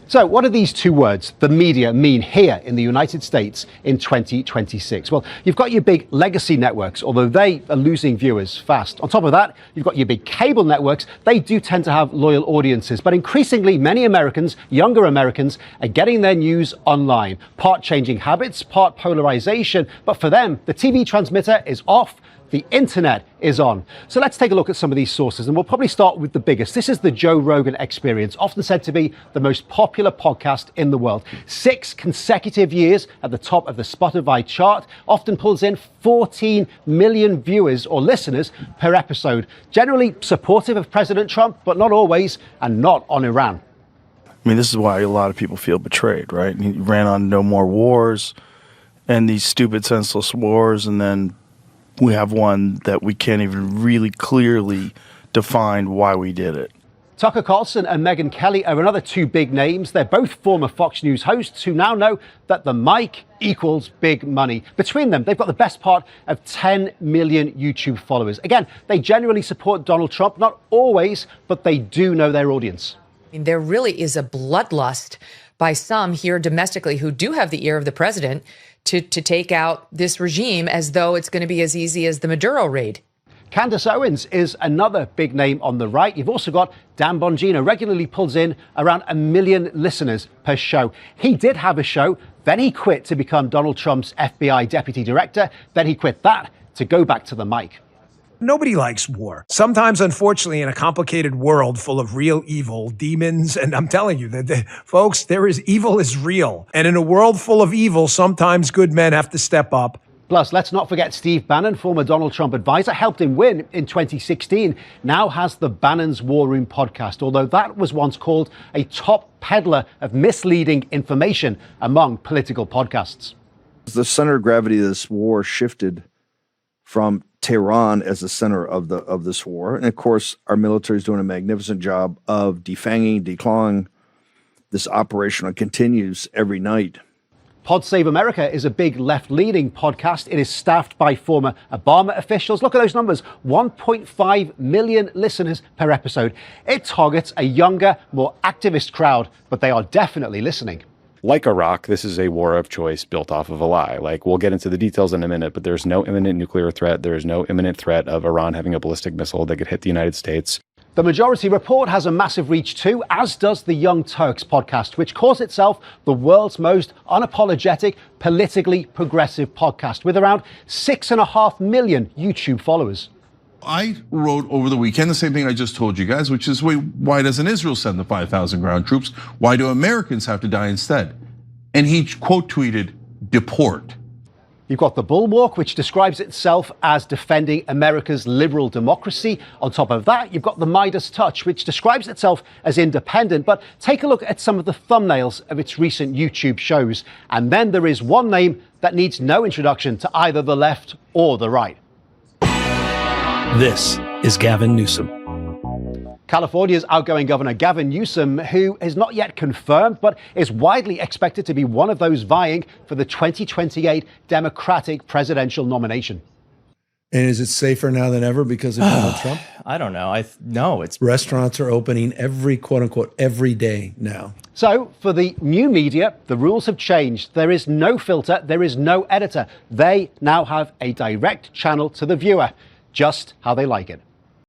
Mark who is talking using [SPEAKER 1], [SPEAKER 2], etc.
[SPEAKER 1] So what do these two words, the media, mean here in the United States in 2026? Well, you've got your big legacy networks, although they are losing viewers fast. On top of that, you've got your big cable networks. They do tend to have loyal audiences, but increasingly many Americans, younger Americans, are getting their news online. Part changing habits, part polarization, but for them, the TV transmitter is off. The internet is on. So let's take a look at some of these sources, and we'll probably start with the biggest. This is the Joe Rogan Experience, often said to be the most popular podcast in the world. 6 consecutive years at the top of the Spotify chart, often pulls in 14 million viewers or listeners per episode. Generally supportive of President Trump, but not always, and not on Iran.
[SPEAKER 2] I mean, this is why a lot of people feel betrayed, right? He ran on no more wars and these stupid, senseless wars, and then we have one that we can't even really clearly define why we did it.
[SPEAKER 1] Tucker Carlson and Megyn Kelly are another 2 big names. They're both former Fox News hosts who now know that the mic equals big money. Between them, they've got the best part of 10 million YouTube followers. Again, they generally support Donald Trump, not always, but they do know their audience.
[SPEAKER 3] I mean, there really is a bloodlust by some here domestically who do have the ear of the president to take out this regime as though it's going to be as easy as the Maduro raid.
[SPEAKER 1] Candace Owens is another big name on the right. You've also got Dan Bongino, regularly pulls in around 1 million listeners per show. He did have a show, then he quit to become Donald Trump's FBI deputy director. Then he quit that to go back to the mic.
[SPEAKER 4] Nobody likes war. Sometimes, unfortunately, in a complicated world full of real evil, demons, and I'm telling you, folks, evil is real. And in a world full of evil, sometimes good men have to step up.
[SPEAKER 1] Plus, let's not forget Steve Bannon, former Donald Trump advisor, helped him win in 2016, now has the Bannon's War Room podcast, although that was once called a top peddler of misleading information among political podcasts.
[SPEAKER 5] The center of gravity of this war shifted from Tehran as the center of this war. And of course, our military is doing a magnificent job of defanging, declawing this operation. It continues every night.
[SPEAKER 1] Pod Save America is a big left-leaning podcast. It is staffed by former Obama officials. Look at those numbers, 1.5 million listeners per episode. It targets a younger, more activist crowd, but they are definitely listening.
[SPEAKER 6] Like Iraq, this is a war of choice built off of a lie. Like, we'll get into the details in a minute, but there's no imminent nuclear threat. There is no imminent threat of Iran having a ballistic missile that could hit the United States.
[SPEAKER 1] The Majority Report has a massive reach too, as does the Young Turks podcast, which calls itself the world's most unapologetic, politically progressive podcast, with around 6.5 million YouTube followers.
[SPEAKER 7] I wrote over the weekend the same thing I just told you guys, which is, wait, why doesn't Israel send the 5,000 ground troops? Why do Americans have to die instead? And he quote tweeted, deport.
[SPEAKER 1] You've got The Bulwark, which describes itself as defending America's liberal democracy. On top of that, you've got The Midas Touch, which describes itself as independent. But take a look at some of the thumbnails of its recent YouTube shows. And then there is one name that needs no introduction to either the left or the right.
[SPEAKER 8] This is Gavin Newsom.
[SPEAKER 1] California's outgoing governor, Gavin Newsom, who is not yet confirmed, but is widely expected to be one of those vying for the 2028 Democratic presidential nomination.
[SPEAKER 9] And is it safer now than ever because of Donald Trump?
[SPEAKER 10] I don't know. No, it's
[SPEAKER 9] restaurants are opening quote unquote every day now.
[SPEAKER 1] So for the new media, the rules have changed. There is no filter. There is no editor. They now have a direct channel to the viewer, just how they like it.